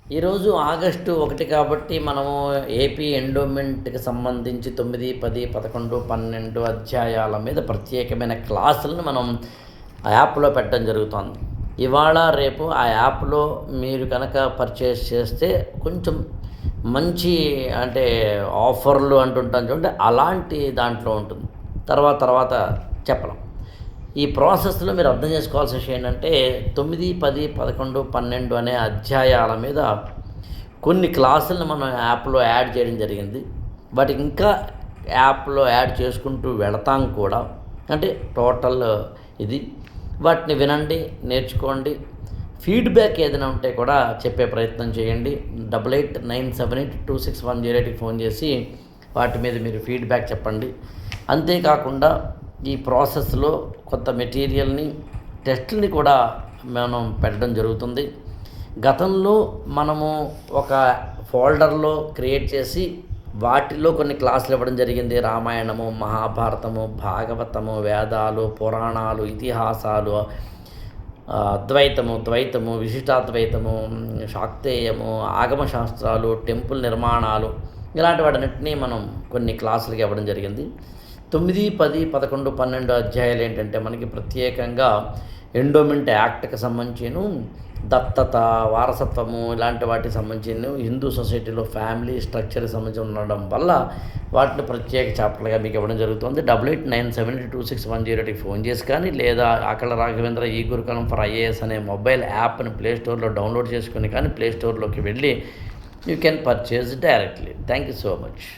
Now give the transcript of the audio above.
ఈరోజు ఆగస్టు 1 కాబట్టి మనము ఏపీ ఎండోమెంట్‌కి సంబంధించి 9, 10, 11, 12 అధ్యాయాల మీద ప్రత్యేకమైన క్లాసులను మనం ఆ యాప్‌లో పెట్టడం జరుగుతోంది. ఇవాళ, రేపు ఆ యాప్‌లో మీరు కనుక పర్చేస్ చేస్తే కొంచెం మంచి అంటే ఆఫర్‌లు అంటుంటాం చూడండి, అలాంటి దాంట్లో ఉంటుంది. తర్వాత చెప్పలేం. ఈ ప్రాసెస్‌లో మీరు అర్థం చేసుకోవాల్సిన విషయం ఏంటంటే 9, 10, 11, 12 అనే అధ్యాయాల మీద కొన్ని క్లాసులను మనం యాప్‌లో యాడ్ చేయడం జరిగింది. వాటికి ఇంకా యాప్‌లో యాడ్ చేసుకుంటూ వెళతాం కూడా. అంటే టోటల్ ఇది. వాటిని వినండి, నేర్చుకోండి. ఫీడ్‌బ్యాక్ ఏదైనా ఉంటే కూడా చెప్పే ప్రయత్నం చేయండి. 8897826108కి ఫోన్ చేసి వాటి మీద మీరు ఫీడ్‌బ్యాక్ చెప్పండి. అంతేకాకుండా ఈ ప్రాసెస్‌లో కొంత మెటీరియల్‌ని, టెస్ట్‌లని కూడా మనం పెట్టడం జరుగుతుంది. గతంలో మనము ఒక ఫోల్డర్‌లో క్రియేట్ చేసి వాటిలో కొన్ని క్లాసులు ఇవ్వడం జరిగింది. రామాయణము, మహాభారతము, భాగవతము, వేదాలు, పురాణాలు, ఇతిహాసాలు, అద్వైతము, ద్వైతము, విశిష్టాద్వైతము, శాక్తేయము, ఆగమ శాస్త్రాలు, టెంపుల్ నిర్మాణాలు, ఇలాంటి వాటన్నిటిని మనం కొన్ని క్లాసులకి ఇవ్వడం జరిగింది. 9, 10, 11, 12 అధ్యాయాలు ఏంటంటే మనకి ప్రత్యేకంగా ఎండోమెంట్ యాక్ట్కి సంబంధించిను, దత్తత, వారసత్వము ఇలాంటి వాటికి సంబంధించిన హిందూ సొసైటీలో ఫ్యామిలీ స్ట్రక్చర్కి సంబంధించి ఉండడం వల్ల వాటిని ప్రత్యేక చాప్టర్లుగా మీకు ఇవ్వడం జరుగుతుంది. 8897826108కి ఫోన్ చేసి కానీ, లేదా అకళ రాఘవేంద్ర ఈ గురుకులం ఫర్ ఐఏఎస్ అనే మొబైల్ యాప్ని ప్లేస్టోర్లో డౌన్లోడ్ చేసుకుని కానీ ప్లేస్టోర్లోకి వెళ్ళి you can purchase directly. Thank you so much.